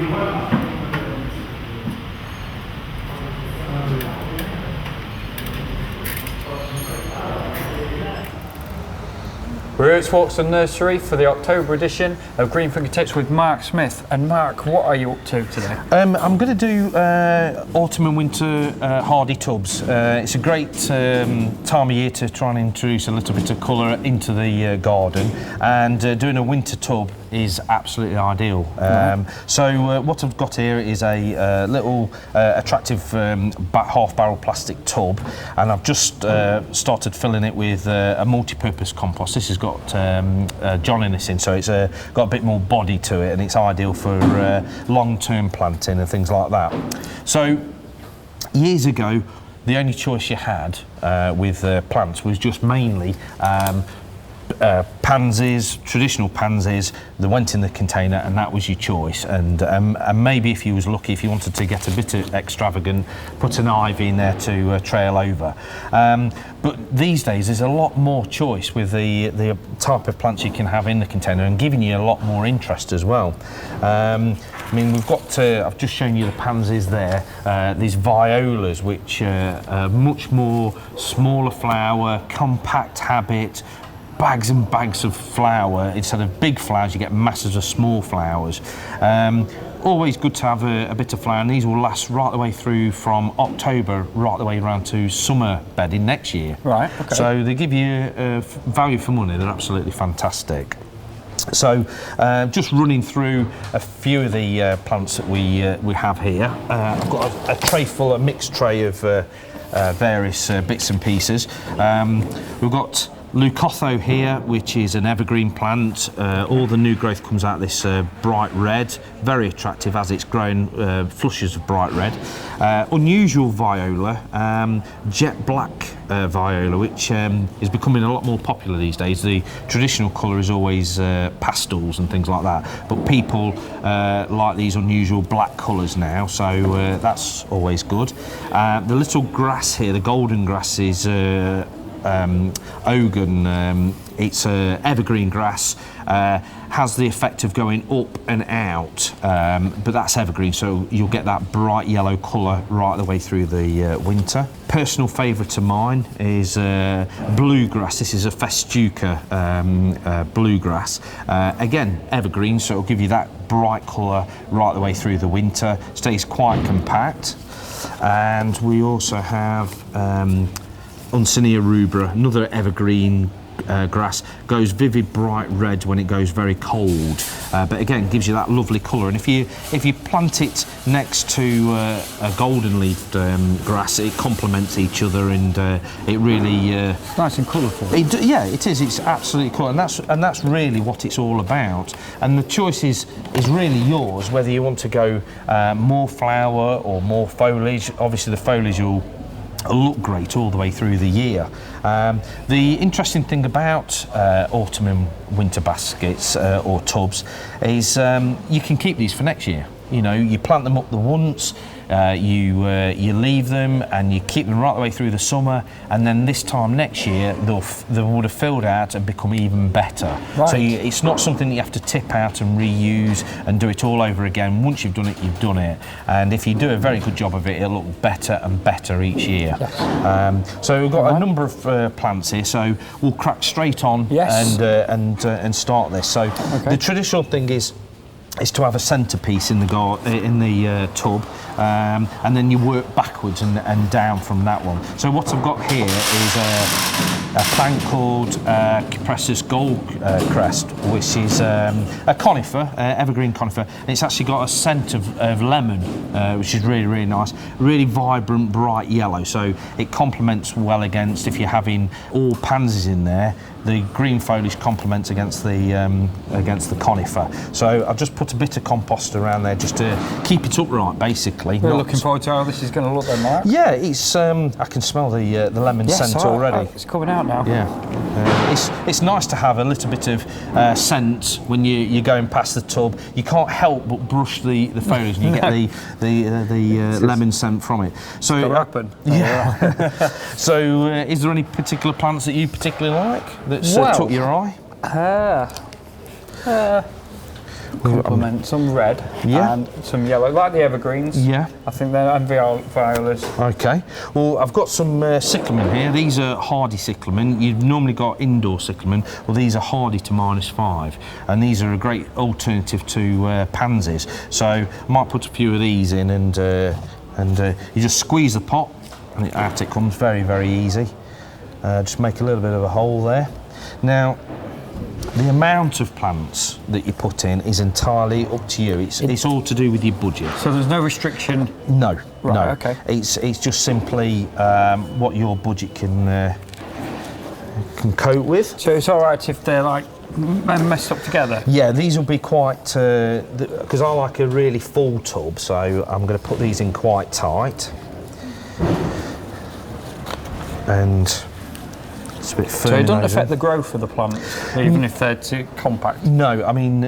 We're at Swarkestone Nursery for the October edition of Greenfinger Tips with Mark Smith. And Mark, what are you up to today? I'm going to do autumn and winter hardy tubs. It's a great time of year to try and introduce a little bit of colour into the garden, and doing a winter tub is absolutely ideal. So what I've got here is a little attractive half barrel plastic tub, and I've just started filling it with a multi-purpose compost. This has got johnniness in, so it's got a bit more body to it, and it's ideal for long-term planting and things like that. So years ago, the only choice you had with plants was just mainly pansies, traditional pansies that went in the container, and that was your choice. And maybe if you was lucky, if you wanted to get a bit extravagant, put an ivy in there to trail over. But these days there's a lot more choice with the type of plants you can have in the container, and giving you a lot more interest as well. I mean, we've got I've just shown you the pansies there, these violas, which are much more smaller flower, compact habit, bags and bags of flower. Instead of big flowers, you get masses of small flowers. Always good to have a bit of flower, and these will last right the way through from October right the way around to summer bedding next year. Right, okay. So they give you value for money. They're absolutely fantastic. So just running through a few of the plants that we have here. I've got a tray full, a mixed tray of various bits and pieces. We've got Leucothoe here, which is an evergreen plant. All the new growth comes out this bright red, very attractive as it's grown, flushes of bright red. Unusual Viola, jet black Viola, which is becoming a lot more popular these days. The traditional colour is always pastels and things like that, but people like these unusual black colours now, so that's always good. The little grass here, the golden grass, is Ogun. It's evergreen grass, has the effect of going up and out, but that's evergreen, so you'll get that bright yellow colour right the way through the winter. Personal favourite of mine is bluegrass. This is a Festuca bluegrass. Again, evergreen, so it'll give you that bright colour right the way through the winter. Stays quite compact. And we also have Uncinia Rubra, another evergreen grass. Goes vivid bright red when it goes very cold, but again gives you that lovely colour. And if you plant it next to a golden leafed grass, it complements each other, and it really nice and colourful. Yeah, it is. It's absolutely cool, and that's really what it's all about. And the choice is really yours, whether you want to go more flower or more foliage. Obviously, the foliage will look great all the way through the year. The interesting thing about autumn and winter baskets or tubs is you can keep these for next year. You know, you plant them up the once, you leave them, and you keep them right the way through the summer, and then this time next year they would have filled out and become even better. Right. So it's not something that you have to tip out and reuse and do it all over again. Once you've done it, you've done it, and if you do a very good job of it, it'll look better and better each year. Yes. So we've got a number of plants here, so we'll crack straight on. Yes. and start this. So the traditional thing is to have a centrepiece in the tub, and then you work backwards and down from that one. So what I've got here is a plant called Cypress Goldcrest, which is a conifer, evergreen conifer. And it's actually got a scent of lemon, which is really, really nice. Really vibrant, bright yellow, so it complements well against, if you're having all pansies in there, the green foliage complements against the conifer. So I've just put a bit of compost around there just to keep it upright, basically. We're looking forward to how this is going to look then, Mark. Yeah, it's. I can smell the lemon scent already. It's coming out now. Yeah, it's nice to have a little bit of scent when you're going past the tub. You can't help but brush the foliage, and you get the lemon scent from it. So yeah. So is there any particular plants that you particularly like that's took your eye? complement some red and some yellow, like the evergreens. Yeah. I think they're and violas. Okay. Well, I've got some cyclamen here. These are hardy cyclamen. You've normally got indoor cyclamen. Well, these are hardy to -5, and these are a great alternative to pansies. So I might put a few of these in, and you just squeeze the pot, and out it comes. Very, very easy. Just make a little bit of a hole there. Now, the amount of plants that you put in is entirely up to you. It's all to do with your budget. So there's no restriction? No, right, no. Okay. It's just simply what your budget can cope with. So it's all right if they're like messed up together? Yeah, these will be quite, because I like a really full tub, so I'm going to put these in quite tight. And it's a bit firm. So it doesn't affect the growth of the plants, even if they're too compact? No, I mean,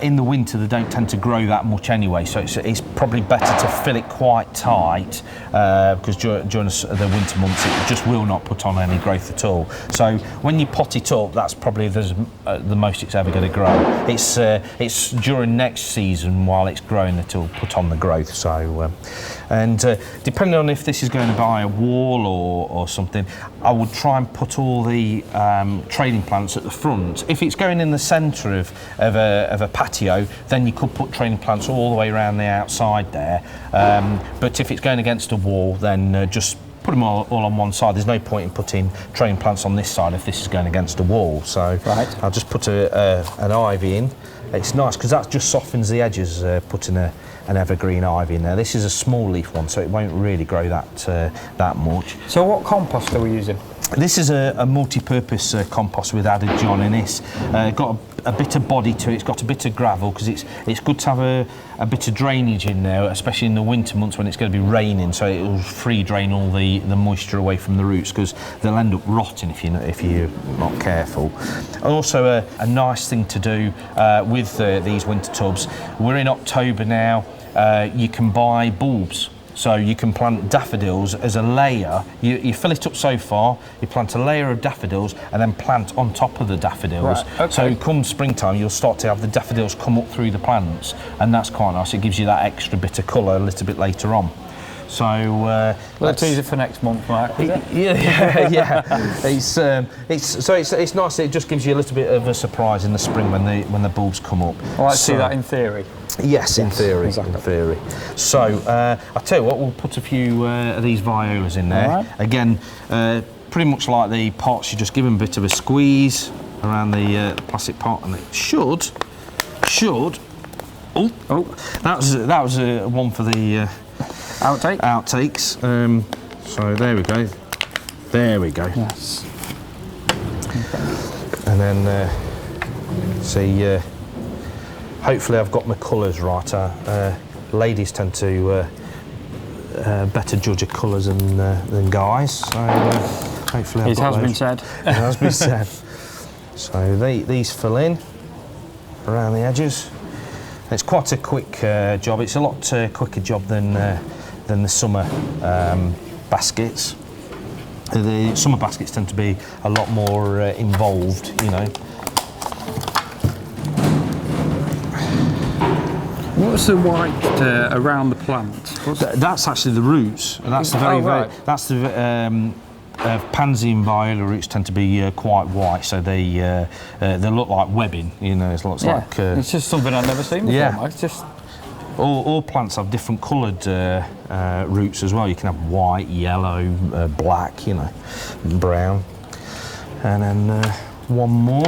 in the winter they don't tend to grow that much anyway, so it's probably better to fill it quite tight, because during the winter months it just will not put on any growth at all. So when you pot it up, that's probably the most it's ever going to grow. It's during next season while it's growing that it'll put on the growth. So, depending on if this is going to buy a wall or something, I would try and put all the trailing plants at the front. If it's going in the centre of a patio, then you could put trailing plants all the way around the outside there. But if it's going against a wall, then just put them all on one side. There's no point in putting trailing plants on this side if this is going against a wall. So I'll just put an ivy in. It's nice because that just softens the edges, putting an evergreen ivy in there. This is a small leaf one, so it won't really grow that much. So what compost are we using? This is a multi-purpose compost with added John in it. Got a bit of body to it. It's got a bit of gravel because it's good to have a bit of drainage in there, especially in the winter months when it's going to be raining. So it will free drain all the moisture away from the roots because they'll end up rotting if you're not careful. Also, a nice thing to do with these winter tubs. We're in October now. You can buy bulbs. So you can plant daffodils as a layer. You fill it up so far, you plant a layer of daffodils and then plant on top of the daffodils. Right, okay. So come springtime, you'll start to have the daffodils come up through the plants, and that's quite nice. It gives you that extra bit of colour a little bit later on. So let's tease it for next month, Mark. Is it? Yeah. It's nice. It just gives you a little bit of a surprise in the spring when the bulbs come up. I like to see that in theory. Yes, in theory. Exactly. In theory. So I'll tell you what, we'll put a few of these violas in there. Right. Again, pretty much like the pots, you just give them a bit of a squeeze around the plastic pot, and it should. Oh, that was one for the. Outtakes. So there we go. There we go. Yes. And then see. Hopefully, I've got my colours right. Ladies tend to better judge of colours than guys. So hopefully, It has been said. It has been said. So these fill in around the edges. It's quite a quick job. It's a lot quicker job than the summer baskets. The summer baskets tend to be a lot more involved, you know. What's the white around the plant? That's actually the roots. That's the that's the pansy and viola roots tend to be quite white, so they look like webbing. You know, it looks like. It's just something I've never seen before. Yeah. It's just. All plants have different coloured roots as well. You can have white, yellow, black, you know, brown. And then one more.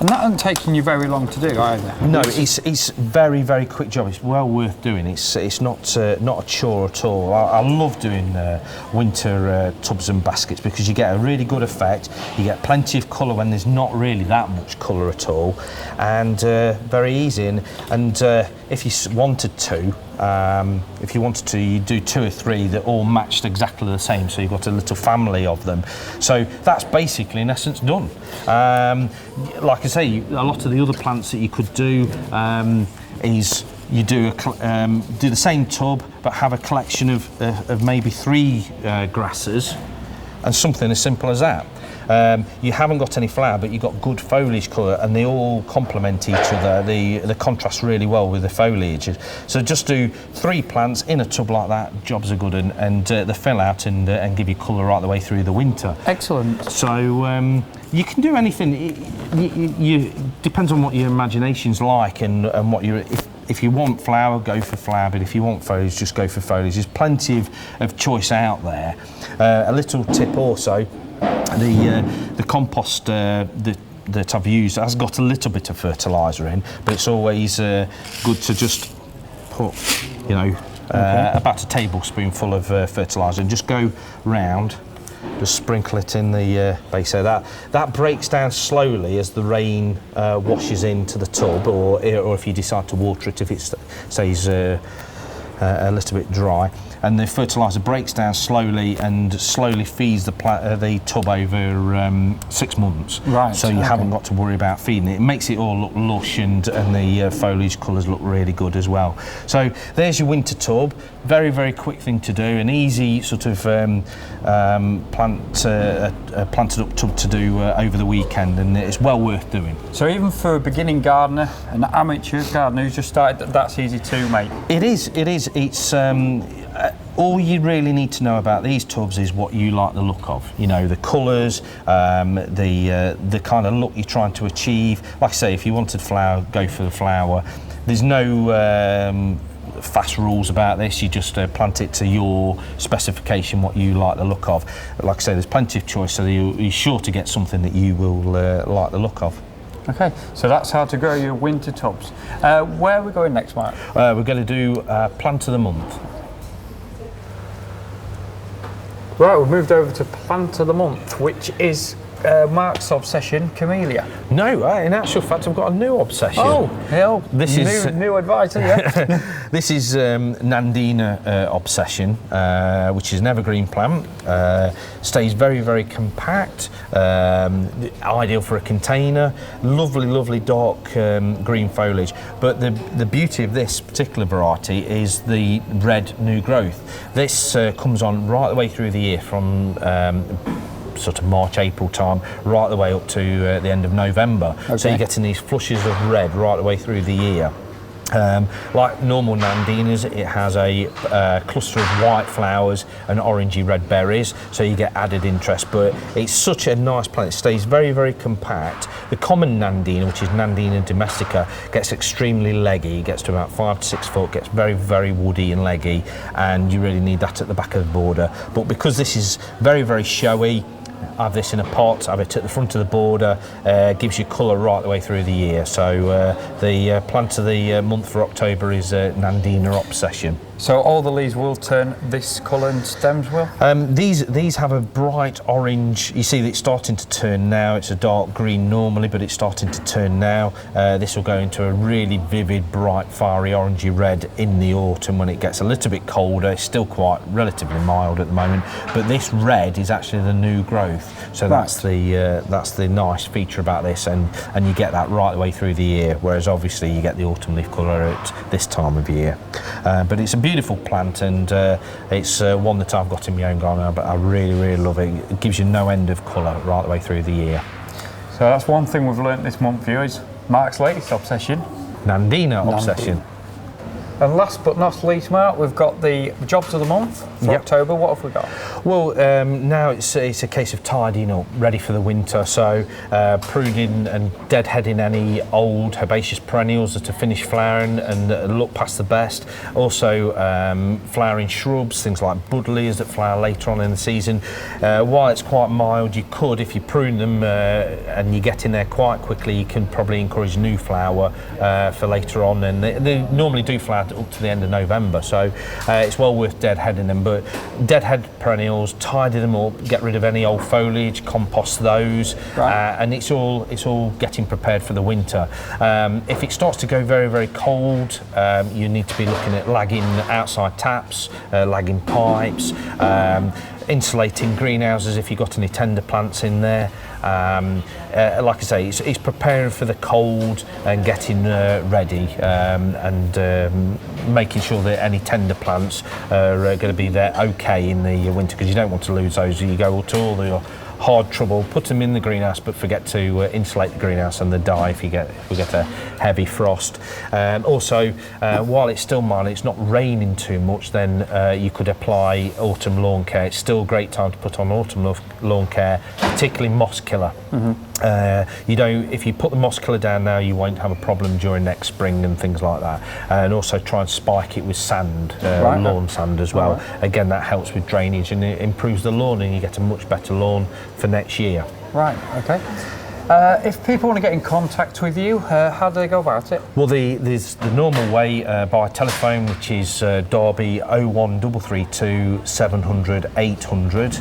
And that hasn't taken you very long to do either. No, it's very, very quick job. It's well worth doing. It's not a chore at all. I love doing winter tubs and baskets because you get a really good effect. You get plenty of colour when there's not really that much colour at all, and very easy. And if you wanted to, you do 2 or 3 that all matched exactly the same. So you've got a little family of them. So that's basically, in essence, done. Like I say, a lot of the other plants that you could do is you do the same tub, but have a collection of maybe 3 grasses, and something as simple as that. you haven't got any flower, but you've got good foliage colour, and they all complement each other. They contrast really well with the foliage. So just do 3 plants in a tub like that, jobs are good, and they fill out and give you colour right the way through the winter. Excellent. So you can do anything. It depends on what your imagination's like and what you're. If you want flower, go for flower, but if you want foliage, just go for foliage. There's plenty of choice out there. A little tip also, the compost that I've used has got a little bit of fertiliser in, but it's always good to just put, about a tablespoonful of fertiliser and just go round. Just sprinkle it in the base there. That breaks down slowly as the rain washes into the tub, or if you decide to water it if it stays a little bit dry. And the fertiliser breaks down slowly and slowly feeds the tub over 6 months. Right. So you haven't got to worry about feeding it. It makes it all look lush, and the foliage colours look really good as well. So there's your winter tub. Very, very quick thing to do. An easy sort of planted up tub to do over the weekend, and it's well worth doing. So even for a beginning gardener, an amateur gardener who's just started, that's easy too, mate. It is. It's all you really need to know about these tubs is what you like the look of. The colours, the kind of look you're trying to achieve. Like I say, if you wanted flower, go for the flower. There's no fast rules about this. You just plant it to your specification, what you like the look of. Like I say, there's plenty of choice, so you're sure to get something that you will like the look of. Okay, so that's how to grow your winter tubs. Where are we going next, Mark? We're going to do Plant of the Month. Right, we've moved over to Plant of the Month, which is Mark's obsession, camellia. No, in actual fact, I've got a new obsession. Oh, this is new advice, yeah. This is Nandina obsession, which is an evergreen plant. Stays very, very compact. Ideal for a container. Lovely, lovely dark green foliage. But the beauty of this particular variety is the red new growth. This comes on right the way through the year, from sort of March, April time, right the way up to the end of November. Okay. So you're getting these flushes of red right the way through the year. Like normal Nandinas, it has a cluster of white flowers and orangey red berries, so you get added interest, but it's such a nice plant. It stays very, very compact. The common Nandina, which is Nandina domestica, gets extremely leggy. It gets to about 5 to 6 foot, gets very, very woody and leggy, and you really need that at the back of the border. But because this is very, very showy, have this in a pot, have it at the front of the border, gives you colour right the way through the year. So the plant of the month for October is Nandina Obsession. So all the leaves will turn this colour and stems will? These have a bright orange. You see that it's starting to turn now. It's a dark green normally, but it's starting to turn now. This will go into a really vivid, bright, fiery orangey red in the autumn when it gets a little bit colder. It's still quite relatively mild at the moment, but this red is actually the new growth. So that's the nice feature about this, and you get that right the way through the year, whereas obviously you get the autumn leaf colour at this time of year. But it's a beautiful plant, and it's one that I've got in my own garden, but I really, really love it. It gives you no end of colour right the way through the year. So that's one thing we've learnt this month, viewers. Mark's latest obsession. Nandina Obsession. And last but not least, Mark, we've got the jobs of the month for October. What have we got? Well, now it's a case of tidying up, ready for the winter. So pruning and deadheading any old herbaceous perennials that are finished flowering and look past the best. Also flowering shrubs, things like buddleias that flower later on in the season. While it's quite mild, you could, if you prune them and you get in there quite quickly, you can probably encourage new flower for later on. And they normally do flower up to the end of November, so it's well worth deadheading them. But deadhead perennials, tidy them up, get rid of any old foliage, compost those, and it's all getting prepared for the winter. If it starts to go very, very cold, you need to be looking at lagging outside taps, lagging pipes, insulating greenhouses if you've got any tender plants in there. Like I say, it's preparing for the cold and getting ready, and making sure that any tender plants are going to be there okay in the winter, because you don't want to lose those. You go to all the hard trouble, put them in the greenhouse, but forget to insulate the greenhouse and they die if we get a heavy frost. Also, while it's still mild, it's not raining too much, then you could apply autumn lawn care. It's still a great time to put on autumn lawn care, particularly moss killer. If you put the moss killer down now, you won't have a problem during next spring and things like that. And also try and spike it with sand, lawn sand as well. Again, that helps with drainage and it improves the lawn, and you get a much better lawn for next year. Right, okay. If people want to get in contact with you, how do they go about it? Well, there's the normal way by telephone, which is Derby 01332 700 800,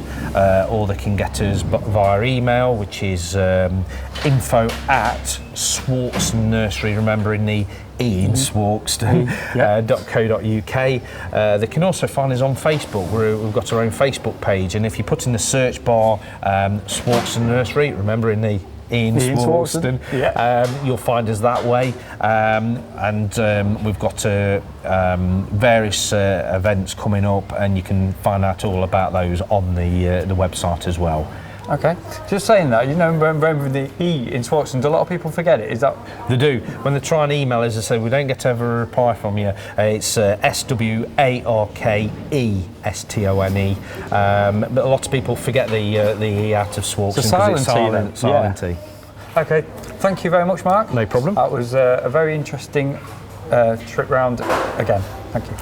or they can get us via email, which is info@Swarkestone Nursery, remembering the E in Swarkestone, .co.uk. They can also find us on Facebook. We've got our own Facebook page, and if you put in the search bar Swarkestone Nursery, remembering the Ian Swarkestone, you'll find us that way, and we've got various events coming up, and you can find out all about those on the website as well. Okay, just saying that, remember the E in Swarkestone, do a lot of people forget it? Is that? They do. When they try and email us, they say we don't get ever a reply from you. It's SWARKESTONE, but a lot of people forget the E out of Swarkestone because it's silent E. Okay, thank you very much, Mark. No problem. That was a very interesting trip round again. Thank you.